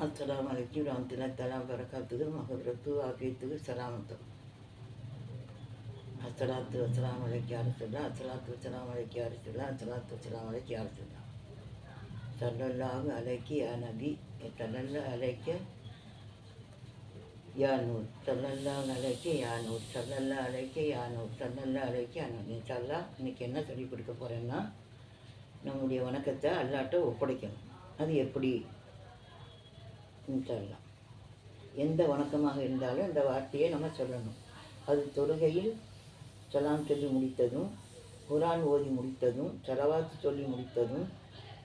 அஸ்ஸலாமு அலைக்கும் வரஹ்மத்துல்லாஹி தஆலா வபரகாத்துஹு மஹ்ஃபிரத்து ஆஃபியத்துஹு ஸலாமத்து அஸ்ஸலாத்து வஸ்ஸலாமு அலைக்கி யா ரசூலல்லாஹ் அஸ்ஸலாத்து வஸ்ஸலாமு அலைக்கி யா ரசூலல்லாஹ் அஸ்ஸலாத்து வஸ்ஸலாமு அலைக்கி யா ரசூலல்லாஹ் ஸல்லல்லாஹு அலைக்கி யா நபி ஸல்லல்லாஹு அலைக்கி யா நூர் ஸல்லல்லாஹு அலைக்கி யா நூர் ஸல்லல்லாஹு அலைக்கி யா நூர் ஸல்லல்லாஹு அலைக்கி யா நூர். இன்ஷா அல்லாஹ் இன்னைக்கு என்ன சொல்லிக் கொடுக்க போகிறேன்னா, நம்முடைய வணக்கத்தை அல்லாஹ்ட்ட ஒப்படைக்கணும். அது எப்படி? இன்ஷா அல்லாஹ் எந்த வணக்கமாக இருந்தாலும் இந்த வார்த்தையை நம்ம சொல்லணும். அது தொழுகையில் சலாம் சொல்லி முடித்ததும், குர்ஆன் ஓதி முடித்ததும், ஸலவாத்து சொல்லி முடித்ததும்,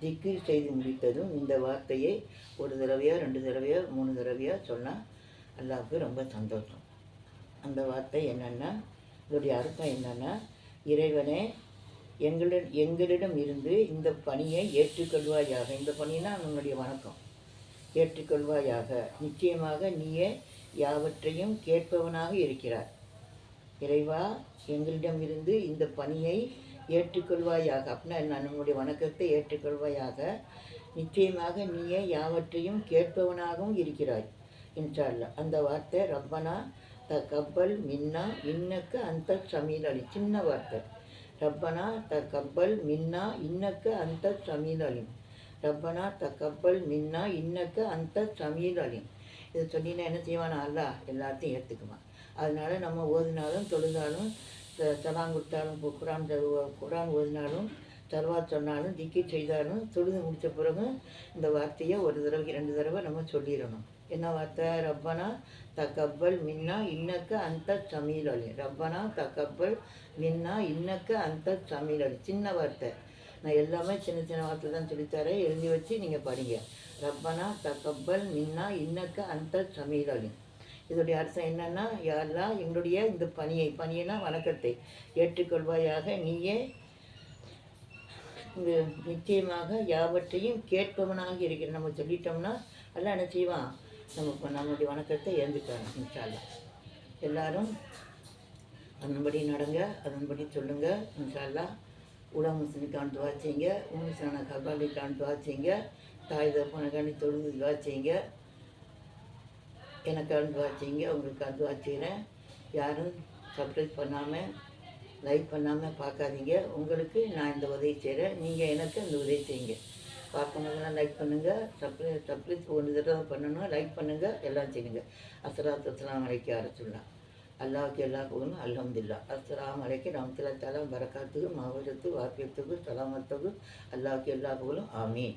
திக்ர் செய்து முடித்ததும் இந்த வார்த்தையை ஒரு தடவையோ 2 தடவையோ 3 தடவையோ சொன்னால் அல்லாஹ்வுக்கு ரொம்ப சந்தோஷம். அந்த வார்த்தை என்னென்னா, இதோடைய அர்த்தம் என்னென்னா, இறைவனே எங்களிடம் இருந்து இந்த பணியை ஏற்றுக்கொள்வாயாக. இந்த பணினா நம்முடைய வணக்கம். ஏற்றுக்கொள்வாயாக. நிச்சயமாக நீயே யாவற்றையும் கேட்பவனாக இருக்கிறார். இறைவா, எங்களிடமிருந்து இந்த பணியை ஏற்றுக்கொள்வாயாக. அப்படின்னா என்ன? நம்முடைய வணக்கத்தை ஏற்றுக்கொள்வாயாக. நிச்சயமாக நீயே யாவற்றையும் கேட்பவனாகவும் இருக்கிறாய். இன்ஷா அல்லாஹ். அந்த வார்த்தை ரப்பனா தகப்பல் மின்னா இன்னக்கு அந்த சமீல் அலி. சின்ன வார்த்தை. ரப்பனா தகப்பல் மின்னா இன்னக்கு அந்த சமீல் அலிம். ரப்பனா தகப்பல் மின்னா இன்னக்கு அந்த சமீல் அலிம். இதை சொன்னீங்கன்னா என்ன செய்வானா? அல்லாஹ் எல்லாத்தையும் ஏற்றுக்குவான். அதனால் நம்ம ஓதினாலும் தொழுதாலும் சலாம் கொடுத்தாலும் குர்ஆன் ஓதினாலும் ஸலவாத் சொன்னாலும் திக்ர் செய்தாலும் தொழுது முடித்த பிறகு இந்த வார்த்தையை ஒரு தடவை 2 தடவை நம்ம சொல்லிடணும். என்ன வார்த்தை? ரப்பனா தகப்பல் மின்னா இன்னக்க அந்த சமீல் அலி. ரப்பனா தகப்பல் மின்னா இன்னக்க அந்த சமீல் அலி. சின்ன வார்த்தை. நான் எல்லாமே சின்ன சின்ன வார்த்தை தான் சொல்லித்தரேன். எழுதி வச்சு நீங்கள் படிங்க. ரப்பனா தகப்பல் மின்னா இன்னக்க அந்த சமீல் அலி. இதோடைய அர்த்தம் என்னென்னா, யா அல்லாஹ் எங்களுடைய இந்த பணியைனா வணக்கத்தை ஏற்றுக்கொள்வாயாக. நீயே இந்த நிச்சயமாக யாவற்றையும் கேட்பவனாக இருக்கிற. நம்ம சொல்லிட்டோம்னா அல்லாஹ் என்ன செய்வான்? நம்முடைய வணக்கத்தை ஏந்துக்காங்க. இன்ஷா அல்லாஹ். எல்லாரும் அதன்படி நடங்க, அதன்படி சொல்லுங்கள். இன்ஷா அல்லாஹ். உலக முஸ்லிமுக்கான துவா செய்யுங்க. உம்முசான கபாலிக்கான துவா செய்யுங்க. தாய் தகப்பனுக்காண்டி தொழுது துவா செய்யுங்க. எனக்கான துவா செய்யுங்க. உங்களுக்கான துவா செய்கிறேன். யாரும் சப்ஸ்கிரைப் பண்ணாமல் லைக் பண்ணாமல் பார்க்காதீங்க. உங்களுக்கு நான் இந்த உதவி செய்கிறேன். நீங்கள் எனக்கு அந்த உதவி செய்யுங்க. பார்க்கணுங்கலாம் லைக் பண்ணுங்கள். சப்ஸ்கிரைப் 1 தடவை பண்ணணும். லைக் பண்ணுங்கள். எல்லாம் செய்யுங்க. அஸ்ஸலாத்து வஸ்ஸலாமு அலைக்கி யா ரசூலல்லாஹ். அல்லாஹ்வுக்கு எல்லா புகழும். அல்ஹம்துலில்லாஹ். அஸ்ஸலாமு அலைக்கும் வரஹ்மத்துல்லாஹி தஆலா வபரகாத்துஹு மஹ்ஃபிரத்து ஆஃபியத்துஹு ஸலாமத்துஹு. அல்லாஹ்வுக்கு எல்லா புகழும். ஆமீன்.